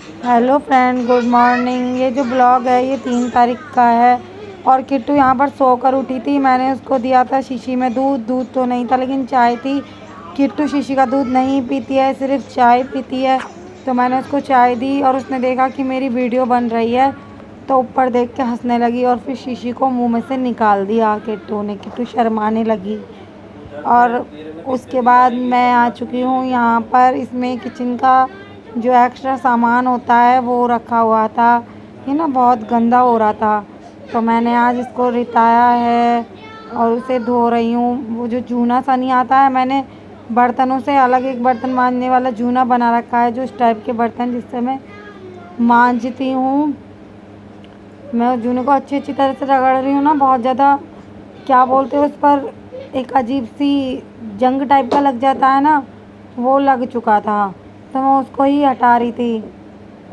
Hello friend, good morning. ये जो blog है ये 3 तारीख का है और किट्टू यहाँ पर सोकर उठी थी। मैंने उसको दिया था शीशी में दूध। दूध तो नहीं था लेकिन चाय थी। किट्टू शीशी का दूध नहीं पीती है, सिर्फ चाय पीती है। तो मैंने उसको चाय दी और उसने देखा कि मेरी वीडियो बन रही है तो ऊपर देख के हंसने लगी और फिर शीशी को मुंह में से निकाल दिया किट्टू ने। किट्टू शर्माने लगी और उसके बाद मैं आ चुकी हूँ यहाँ पर। इसमें किचन का जो एक्स्ट्रा सामान होता है वो रखा हुआ था। ये ना बहुत गंदा हो रहा था तो मैंने आज इसको रिताया है और उसे धो रही हूँ। वो जो जूना सा नहीं आता है, मैंने बर्तनों से अलग एक बर्तन मांजने वाला जूना बना रखा है, जो इस टाइप के बर्तन जिससे मैं मांजती हूँ। मैं उस जूने को अच्छी अच्छी तरह से रगड़ रही हूँ ना, बहुत ज़्यादा क्या बोलते हैं उस पर, एक अजीब सी जंग टाइप का लग जाता है ना, वो लग चुका था तो मैं उसको ही हटा रही थी।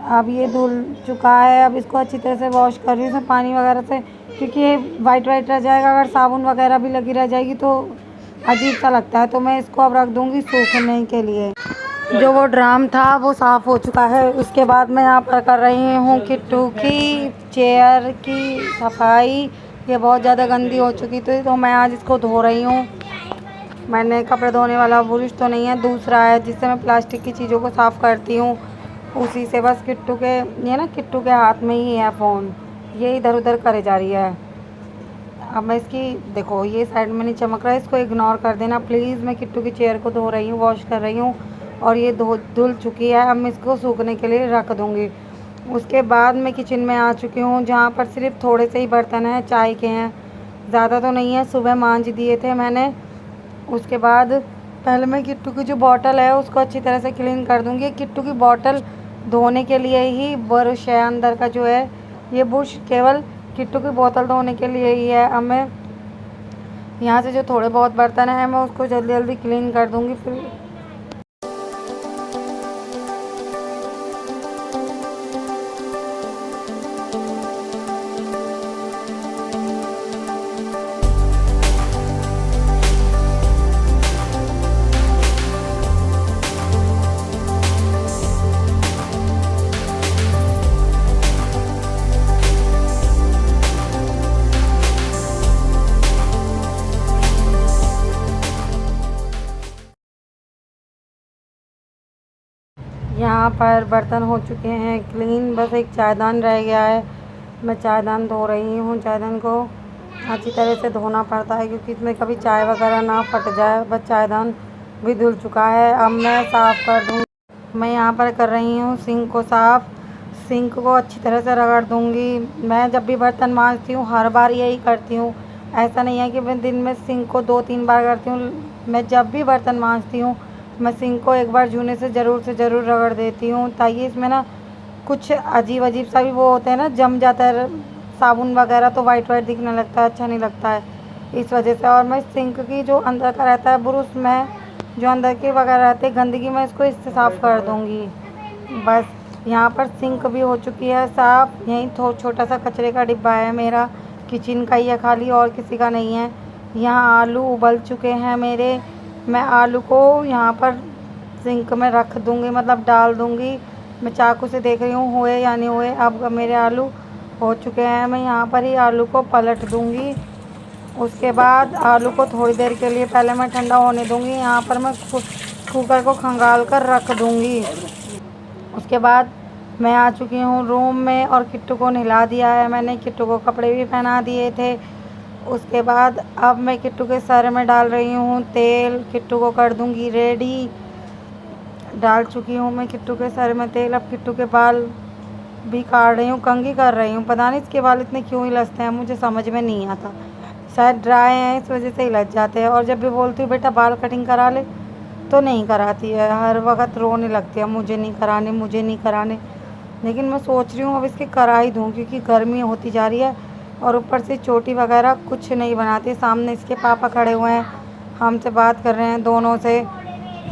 अब ये धुल चुका है, अब इसको अच्छी तरह से वॉश कर रही हूँ इसमें पानी वगैरह से, क्योंकि ये वाइट वाइट रह जाएगा। अगर साबुन वगैरह भी लगी रह जाएगी तो अजीब सा लगता है। तो मैं इसको अब रख दूँगी सूखने के लिए। जो वो ड्राम था वो साफ़ हो चुका है। उसके बाद मैं यहाँ पर कर रही हूँ किट्टू की चेयर की सफाई। ये बहुत ज़्यादा गंदी हो चुकी थी तो मैं आज इसको धो रही हूँ। मैंने कपड़े धोने वाला ब्रश तो नहीं है, दूसरा है जिससे मैं प्लास्टिक की चीज़ों को साफ़ करती हूँ, उसी से। बस किट्टू के, ये ना किट्टू के हाथ में ही है फ़ोन, ये इधर उधर करे जा रही है। अब मैं इसकी, देखो ये साइड में नहीं चमक रहा है, इसको इग्नोर कर देना प्लीज़। मैं किट्टू की चेयर को धो रही हूँ, वॉश कर रही हूँ और ये धुल चुकी है। अब मैं इसको सूखने के लिए रख दूँगी। उसके बाद मैं किचन में आ चुकी हूँ, जहाँ पर सिर्फ थोड़े से ही बर्तन हैं, चाय के हैं, ज़्यादा तो नहीं है, सुबह मांज दिए थे मैंने। उसके बाद पहले मैं किट्टू की जो बॉटल है उसको अच्छी तरह से क्लीन कर दूँगी। किट्टू की बॉटल धोने के लिए ही ब्रश है, अंदर का जो है ये ब्रश केवल किट्टू की बोतल धोने के लिए ही है। अब मैं यहाँ से जो थोड़े बहुत बर्तन हैं मैं उसको जल्दी जल्दी क्लीन कर दूँगी। फिर यहाँ पर बर्तन हो चुके हैं क्लीन, बस एक चायदान रह गया है। मैं चायदान धो रही हूँ। चायदान को अच्छी तरह से धोना पड़ता है क्योंकि इसमें कभी चाय वगैरह ना फट जाए। बस चायदान भी धुल चुका है, अब मैं साफ़ कर दूँगी। मैं यहाँ पर कर रही हूँ सिंक को साफ़। सिंक को अच्छी तरह से रगड़ दूँगी। मैं जब भी बर्तन मांजती हूँ हर बार यही करती हूँ, ऐसा नहीं है कि मैं दिन में सिंक को 2-3 बार करती हूँ। मैं जब भी बर्तन मांजती हूँ मैं सिंक को एक बार जूने से ज़रूर रगड़ देती हूँ, ताकि इसमें ना कुछ अजीब अजीब सा भी वो होते हैं ना, जम जाता है साबुन वगैरह तो वाइट वाइट दिखने लगता है, अच्छा नहीं लगता है, इस वजह से। और मैं सिंक की जो अंदर का रहता है ब्रुश में, जो अंदर के वगैरह रहते हैं गंदगी, मैं इसको इससे साफ़ कर दूँगी। बस यहाँ पर सिंक भी हो चुकी है साफ़। यहीं छोटा सा कचरे का डिब्बा है मेरा, किचन का ही है खाली, और किसी का नहीं है। यहाँ आलू उबल चुके हैं मेरे। मैं आलू को यहाँ पर सिंक में रख दूँगी, मतलब डाल दूँगी। मैं चाकू से देख रही हूँ हुए या नहीं हुए। अब मेरे आलू हो चुके हैं, मैं यहाँ पर ही आलू को पलट दूँगी। उसके बाद आलू को थोड़ी देर के लिए पहले मैं ठंडा होने दूँगी। यहाँ पर मैं कुकर को खंगाल कर रख दूँगी। उसके बाद मैं आ चुकी हूँ रूम में और किट्टू को नहला दिया है मैंने, किट्टू को कपड़े भी पहना दिए थे। उसके बाद अब मैं किट्टू के सर में डाल रही हूँ तेल, किट्टू को कर दूँगी रेडी। डाल चुकी हूँ मैं किट्टू के सर में तेल। अब किट्टू के बाल भी काट रही हूँ, कंघी कर रही हूँ। पता नहीं इसके बाल इतने क्यों हिलसते हैं, मुझे समझ में नहीं आता। शायद ड्राई हैं इस वजह से हिलस जाते हैं। और जब भी बोलती हूँ बेटा बाल कटिंग करा ले तो नहीं कराती है, हर वक्त रोने लगती है, मुझे नहीं कराने, मुझे नहीं कराने। लेकिन मैं सोच रही हूँ अब इसके करा ही दूँ, क्योंकि गर्मी होती जा रही है और ऊपर से चोटी वगैरह कुछ नहीं बनाती। सामने इसके पापा खड़े हुए हैं, हमसे बात कर रहे हैं दोनों से।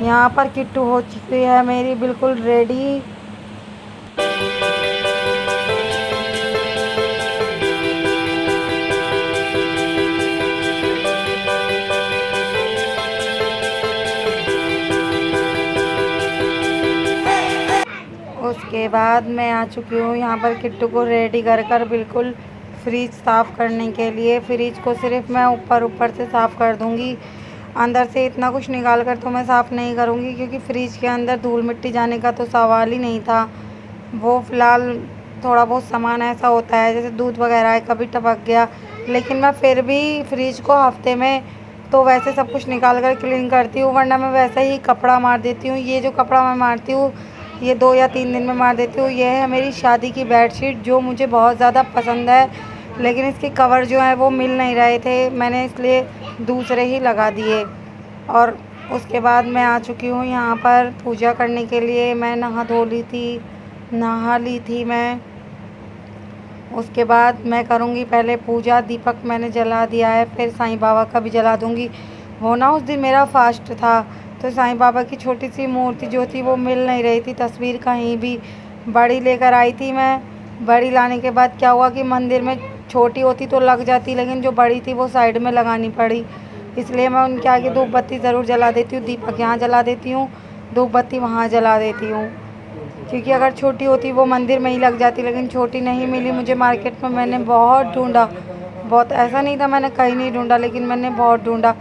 यहाँ पर किट्टू हो चुकी है मेरी बिल्कुल रेडी। उसके बाद मैं आ चुकी हूँ यहाँ पर किट्टू को रेडी कर बिल्कुल फ्रिज साफ़ करने के लिए। फ्रिज को सिर्फ मैं ऊपर से साफ़ कर दूँगी, अंदर से इतना कुछ निकाल कर तो मैं साफ़ नहीं करूँगी, क्योंकि फ्रिज के अंदर धूल मिट्टी जाने का तो सवाल ही नहीं था। वो फ़िलहाल थोड़ा बहुत सामान ऐसा होता है जैसे दूध वगैरह है, कभी टपक गया, लेकिन मैं फिर भी फ्रिज को हफ्ते में तो वैसे सब कुछ निकाल कर क्लीन करती हूँ, वरना मैं वैसे ही कपड़ा मार देती हूँ। ये जो कपड़ा मैं मारती हूँ ये 2 या 3 दिन में मार देती हूँ। ये है मेरी शादी की बेडशीट जो मुझे बहुत ज़्यादा पसंद है, लेकिन इसके कवर जो है वो मिल नहीं रहे थे, मैंने इसलिए दूसरे ही लगा दिए। और उसके बाद मैं आ चुकी हूँ यहाँ पर पूजा करने के लिए। मैं नहा ली थी मैं। उसके बाद मैं करूँगी पहले पूजा। दीपक मैंने जला दिया है, फिर साईं बाबा का भी जला दूँगी। वो ना उस दिन मेरा फास्ट था, तो साईं बाबा की छोटी सी मूर्ति जो थी वो मिल नहीं रही थी तस्वीर कहीं भी। बड़ी लेकर आई थी मैं। बड़ी लाने के बाद क्या हुआ कि मंदिर में छोटी होती तो लग जाती, लेकिन जो बड़ी थी वो साइड में लगानी पड़ी, इसलिए मैं उनके आगे धूप बत्ती ज़रूर जला देती हूँ। दीपक यहाँ जला देती हूँ, धूप बत्ती वहाँ जला देती हूँ, क्योंकि अगर छोटी होती वो मंदिर में ही लग जाती, लेकिन छोटी नहीं मिली मुझे मार्केट में। मैंने बहुत ढूंढा, बहुत, ऐसा नहीं था मैंने कहीं नहीं ढूंढा, लेकिन मैंने बहुत ढूंढा।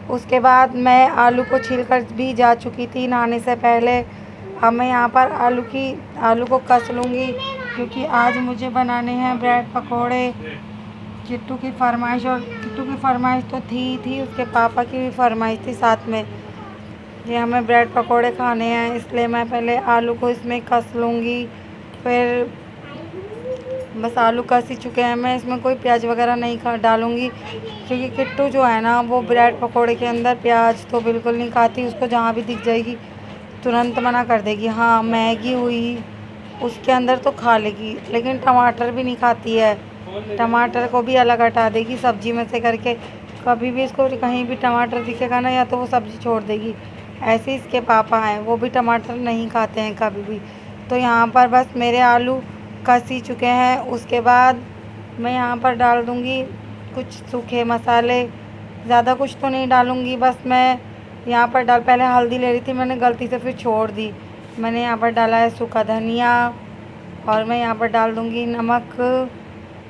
उसके बाद मैं आलू को छील कर भी जा चुकी थी नहाने से पहले। अब मैं यहाँ पर आलू को कस लूँगी, क्योंकि आज मुझे बनाने हैं ब्रेड पकोड़े। किट्टू की फरमाइश, और किट्टू की फरमाइश तो थी उसके पापा की भी फरमाइश थी साथ में, ये हमें ब्रेड पकोड़े खाने हैं, इसलिए मैं पहले आलू को इसमें कस लूँगी। फिर बस आलू कस ही चुके हैं, मैं इसमें कोई प्याज वगैरह नहीं डालूँगी, क्योंकि किट्टू जो है ना वो ब्रेड पकोड़े के अंदर प्याज तो बिल्कुल नहीं खाती। उसको जहाँ भी दिख जाएगी तुरंत मना कर देगी। हाँ, मैगी हुई उसके अंदर तो खा लेगी, लेकिन टमाटर भी नहीं खाती है। टमाटर को भी अलग हटा देगी सब्जी में से करके। कभी भी इसको कहीं भी टमाटर दिखेगा ना, या तो वो सब्ज़ी छोड़ देगी। ऐसे ही इसके पापा हैं, वो भी टमाटर नहीं खाते हैं कभी भी। तो यहाँ पर बस मेरे आलू कस ही चुके हैं। उसके बाद मैं यहाँ पर डाल दूँगी कुछ सूखे मसाले, ज़्यादा कुछ तो नहीं डालूँगी। बस मैं यहाँ पर पहले हल्दी ले रही थी मैंने, गलती से फिर छोड़ दी। मैंने यहाँ पर डाला है सूखा धनिया, और मैं यहाँ पर डाल दूँगी नमक।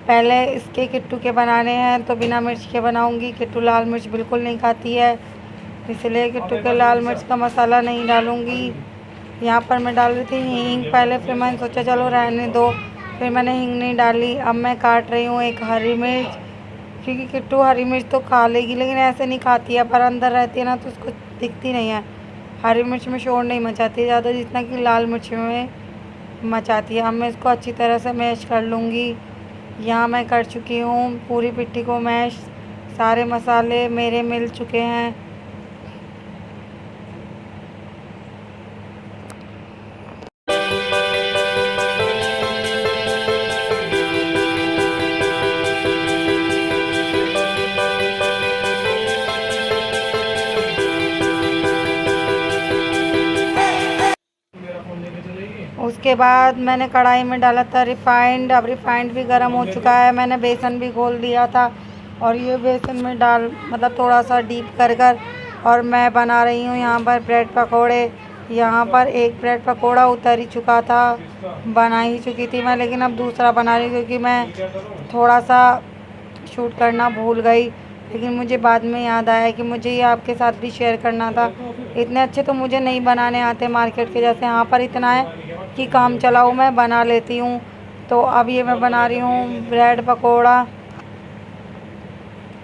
पहले इसके किट्टू के बनाने हैं तो बिना मिर्च के बनाऊँगी। किट्टू लाल मिर्च बिल्कुल नहीं खाती है, इसलिए किट्टू के लाल मिर्च का मसाला नहीं डालूँगी। यहाँ पर मैं डाल रही थी हींग पहले, फिर मैंने सोचा चलो रहने दो, फिर मैंने हींग नहीं डाली। अब मैं काट रही हूँ एक हरी मिर्च, क्योंकि किट्टू हरी मिर्च तो खा लेगी, लेकिन ऐसे नहीं खाती है, पर अंदर रहती है ना तो उसको दिखती नहीं है। हरी मिर्च में शोर नहीं मचाती है ज़्यादा, जितना कि लाल मिर्च में मचाती है। अब मैं इसको अच्छी तरह से मैश कर लूँगी। यहाँ मैं कर चुकी हूँ पूरी पिट्ठी को मैश, सारे मसाले मेरे मिल चुके हैं। उसके बाद मैंने कढ़ाई में डाला था रिफ़ाइंड। अब रिफ़ाइंड भी गर्म हो चुका है, मैंने बेसन भी घोल दिया था, और ये बेसन में मतलब थोड़ा सा डीप कर और मैं बना रही हूँ यहाँ पर ब्रेड पकोड़े। यहाँ पर एक ब्रेड पकोड़ा उतर ही चुका था, बना ही चुकी थी मैं, लेकिन अब दूसरा बना रही हूँ, क्योंकि मैं थोड़ा सा शूट करना भूल गई। लेकिन मुझे बाद में याद आया कि मुझे ये आपके साथ भी शेयर करना था। इतने अच्छे तो मुझे नहीं बनाने आते मार्केट के जैसे, यहाँ पर इतना है कि काम चलाओ मैं बना लेती हूँ। तो अब ये मैं बना रही हूँ ब्रेड पकोड़ा।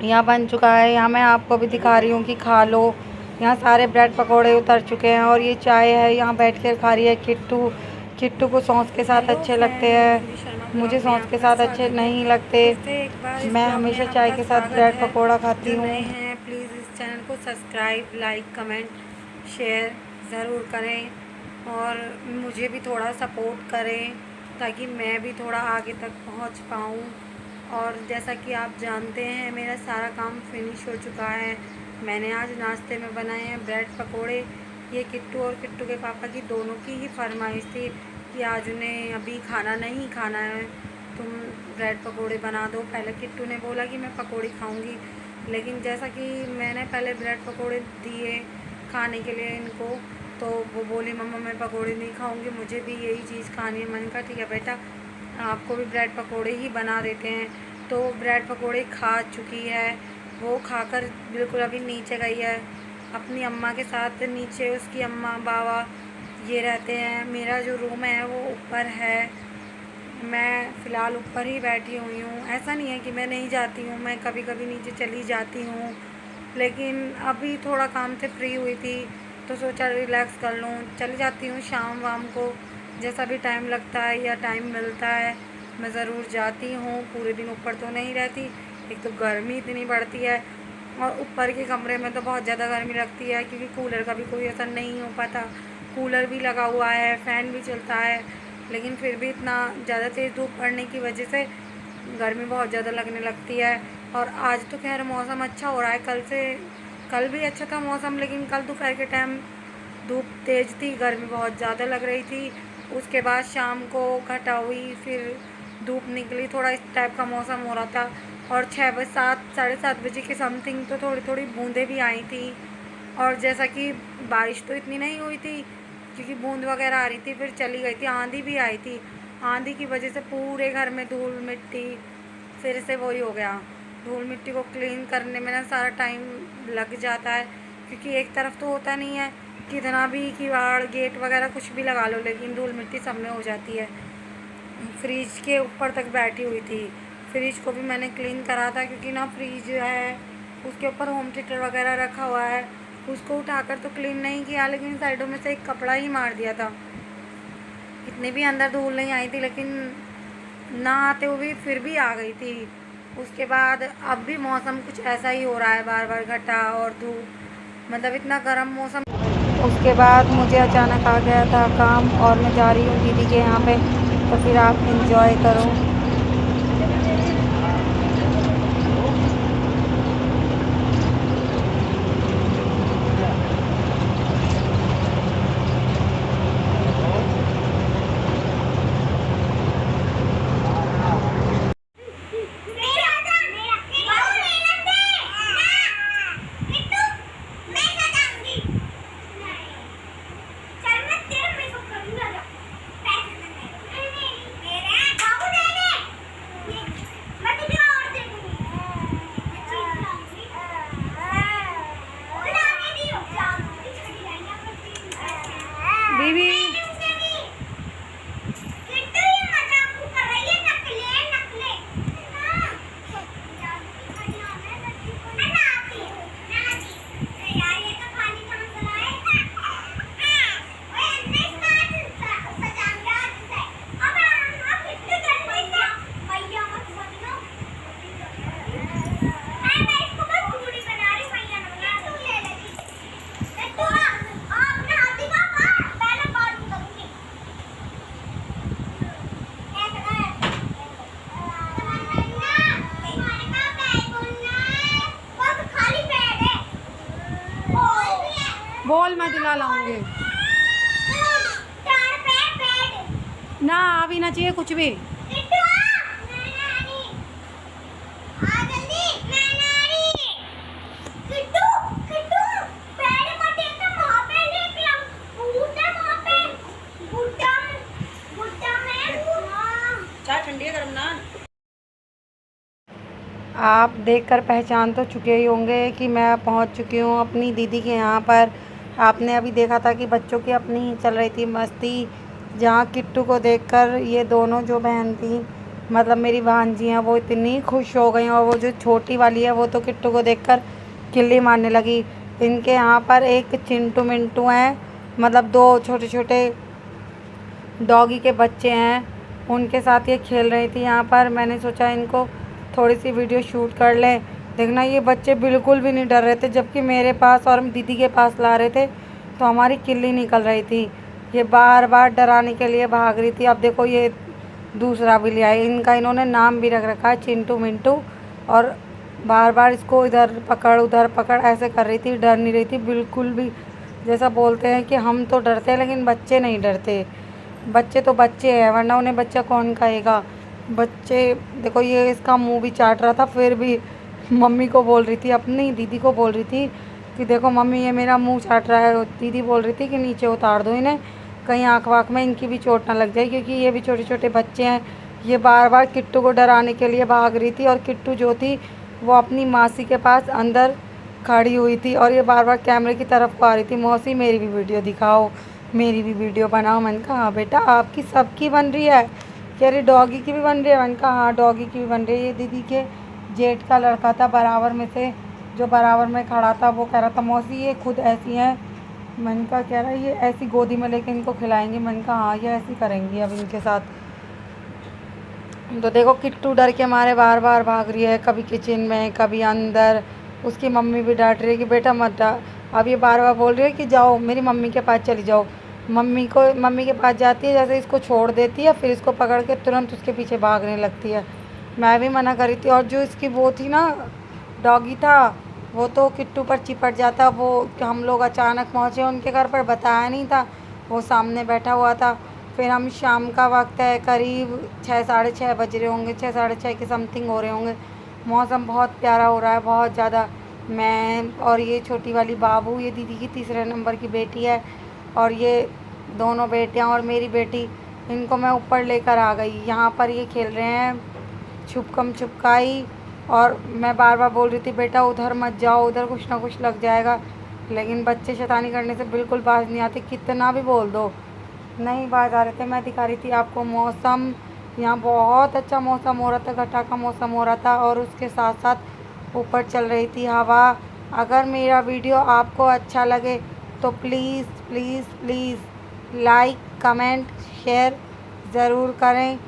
यहाँ बन चुका है, यहाँ मैं आपको भी दिखा रही हूँ कि खा लो। यहाँ सारे ब्रेड पकोड़े उतर चुके हैं, और ये चाय है यहाँ बैठ कर खा रही है किट्टू को सॉस के साथ अच्छे लगते हैं, मुझे सॉस के साथ अच्छे नहीं लगते। मैं हमेशा चाय के साथ ब्रेड पकोड़ा खाती हूँ। प्लीज़ इस चैनल को सब्सक्राइब, लाइक, कमेंट, शेयर ज़रूर करें, और मुझे भी थोड़ा सपोर्ट करें ताकि मैं भी थोड़ा आगे तक पहुंच पाऊं। और जैसा कि आप जानते हैं मेरा सारा काम फिनिश हो चुका है। मैंने आज नाश्ते में बनाए हैं ब्रेड पकोड़े। ये किट्टू और किट्टू के पापा की दोनों की ही फरमाइश थी कि आज उन्हें अभी खाना नहीं खाना है, तुम ब्रेड पकोड़े बना दो। पहले किट्टू ने बोला कि मैं पकोड़े खाऊंगी, लेकिन जैसा कि मैंने पहले ब्रेड पकोड़े दिए खाने के लिए इनको, तो वो बोली मम्मा मैं पकोड़े नहीं खाऊंगी, मुझे भी यही चीज़ खानी है। मैंने कहा ठीक है बेटा, आपको भी ब्रेड पकोड़े ही बना देते हैं। तो ब्रेड पकोड़े खा चुकी है, वो खाकर बिल्कुल अभी नीचे गई है अपनी अम्मा के साथ। नीचे उसकी अम्मा बाबा ये रहते हैं। मेरा जो रूम है वो ऊपर है, मैं फ़िलहाल ऊपर ही बैठी हुई हूँ। ऐसा नहीं है कि मैं नहीं जाती हूँ, मैं कभी कभी नीचे चली जाती हूँ, लेकिन अभी थोड़ा काम से फ्री हुई थी तो सोचा रिलैक्स कर लूँ। चली जाती हूँ शाम वाम को, जैसा भी टाइम लगता है या टाइम मिलता है मैं ज़रूर जाती हूँ। पूरे दिन ऊपर तो नहीं रहती, एक तो गर्मी इतनी बढ़ती है और ऊपर के कमरे में तो बहुत ज़्यादा गर्मी लगती है, क्योंकि कूलर का भी कोई असर नहीं हो पाता। कूलर भी लगा हुआ है, फ़ैन भी चलता है, लेकिन फिर भी इतना ज़्यादा तेज़ धूप पड़ने की वजह से गर्मी बहुत ज़्यादा लगने लगती है। और आज तो खैर मौसम अच्छा हो रहा है, कल भी अच्छा था मौसम, लेकिन कल दोपहर के टाइम धूप तेज़ थी, गर्मी बहुत ज़्यादा लग रही थी। उसके बाद शाम को घटा हुई, फिर धूप निकली, थोड़ा इस टाइप का मौसम हो रहा था। और 6 बजे 7 साढ़े 7 बजे के समथिंग तो थोड़ी थोड़ी बूंदें भी आई थी। और जैसा कि बारिश तो इतनी नहीं हुई थी क्योंकि बूंद वगैरह आ रही थी, फिर चली गई थी। आंधी भी आई थी, आंधी की वजह से पूरे घर में धूल मिट्टी, फिर से वही हो गया। धूल मिट्टी को क्लीन करने में ना सारा टाइम लग जाता है, क्योंकि एक तरफ तो होता नहीं है, कितना भी किवाड़ गेट वगैरह कुछ भी लगा लो, लेकिन धूल मिट्टी सब में हो जाती है। फ्रिज के ऊपर तक बैठी हुई थी, फ्रिज को भी मैंने क्लीन करा था, क्योंकि ना फ्रिज है उसके ऊपर होम थिएटर वगैरह रखा हुआ है, उसको उठाकर तो क्लीन नहीं किया, लेकिन साइडों में से एक कपड़ा ही मार दिया था। इतनी भी अंदर धूल नहीं आई थी, लेकिन ना आते हुए फिर भी आ गई थी। उसके बाद अब भी मौसम कुछ ऐसा ही हो रहा है, बार बार घटा और धूप, मतलब इतना गर्म मौसम। उसके बाद मुझे अचानक आ गया था काम और मैं जा रही हूँ दीदी के यहाँ पे, तो फिर आप इंजॉय करो। बीवी बोल, मैं दिला लाऊंगी ना, अभी ना चाहिए कुछ भी। चाय ठंडी है, गरम ना। आप देखकर पहचान तो चुके ही होंगे कि मैं पहुंच चुकी हूं अपनी दीदी के यहाँ पर। आपने अभी देखा था कि बच्चों की अपनी चल रही थी मस्ती, जहाँ किट्टू को देखकर ये दोनों जो बहन थी, मतलब मेरी भांजी हैं, वो इतनी खुश हो गई। और वो जो छोटी वाली है वो तो किट्टू को देखकर किल्ली मारने लगी। इनके यहाँ पर एक चिंटू मिंटू हैं, मतलब 2 छोटे छोटे डॉगी के बच्चे हैं, उनके साथ ये खेल रही थी यहाँ पर। मैंने सोचा इनको थोड़ी सी वीडियो शूट कर लें। देखना ये बच्चे बिल्कुल भी नहीं डर रहे थे, जबकि मेरे पास और दीदी के पास ला रहे थे तो हमारी किल्ली निकल रही थी। ये बार बार डराने के लिए भाग रही थी। अब देखो ये दूसरा भी ले आए, इनका इन्होंने नाम भी रख रखा है चिंटू मिंटू, और बार बार इसको इधर पकड़ उधर पकड़ ऐसे कर रही थी, डर नहीं रही थी बिल्कुल भी। जैसा बोलते हैं कि हम तो डरते हैं लेकिन बच्चे नहीं डरते, बच्चे तो बच्चे हैं, वरना उन्हें बच्चा कौन कहेगा। बच्चे देखो, ये इसका मुंह भी चाट रहा था, फिर भी मम्मी को बोल रही थी, अपनी दीदी को बोल रही थी कि देखो मम्मी ये मेरा मुंह चाट रहा है। दीदी बोल रही थी कि नीचे उतार दो इन्हें, कहीं आँख वाँख में इनकी भी चोट ना लग जाए, क्योंकि ये भी छोटे छोटे बच्चे हैं। ये बार बार किट्टू को डराने के लिए भाग रही थी, और किट्टू जो थी वो अपनी मासी के पास अंदर खड़ी हुई थी, और ये बार बार कैमरे की तरफ को आ रही थी, मौसी मेरी भी वीडियो दिखाओ, मेरी भी वीडियो बनाओ। मैंने कहा हाँ बेटा आपकी सबकी बन रही है। कह रही डॉगी की भी बन रही है। मैंने कहा हाँ डॉगी की भी बन रही है। ये दीदी के जेठ का लड़का था बराबर में से, जो बराबर में खड़ा था, वो कह रहा था मौसी ये खुद ऐसी हैं। मैंने कहा कह रहा है ये ऐसी गोदी में लेके इनको खिलाएंगे। मैंने कहा हाँ ये ऐसी करेंगी अब इनके साथ। तो देखो किट्टू डर के मारे बार बार भाग रही है, कभी किचन में कभी अंदर। उसकी मम्मी भी डांट रही है कि बेटा मत डांट। अब ये बार बार बोल रही है कि जाओ मेरी मम्मी के पास चली जाओ। मम्मी के पास जाती है, जैसे इसको छोड़ देती है, फिर इसको पकड़ के तुरंत उसके पीछे भागने लगती है। मैं भी मना करी थी। और जो इसकी वो थी ना, डॉगी था, वो तो किट्टू पर चिपट जाता। वो हम लोग अचानक पहुँचे उनके घर पर, बताया नहीं था, वो सामने बैठा हुआ था। फिर हम शाम का वक्त है, करीब 6 साढ़े 6 बज रहे होंगे, 6 साढ़े 6 के समथिंग हो रहे होंगे। मौसम बहुत प्यारा हो रहा है, बहुत ज़्यादा। मैं और ये छोटी वाली बाबू, ये दीदी की तीसरे नंबर की बेटी है, और ये दोनों बेटियां और मेरी बेटी, इनको मैं ऊपर लेकर आ गई। यहाँ पर ये खेल रहे हैं छुपकम छुपकाई। और मैं बार बार बोल रही थी बेटा उधर मत जाओ, उधर कुछ ना कुछ लग जाएगा, लेकिन बच्चे शैतानी करने से बिल्कुल बाज नहीं आते, कितना भी बोल दो नहीं बाज आ रहे थे। मैं दिखा रही थी आपको मौसम, यहाँ बहुत अच्छा मौसम हो रहा था, घटा का मौसम हो रहा था, और उसके साथ साथ ऊपर चल रही थी हवा। अगर मेरा वीडियो आपको अच्छा लगे तो please please please like comment share ज़रूर करें।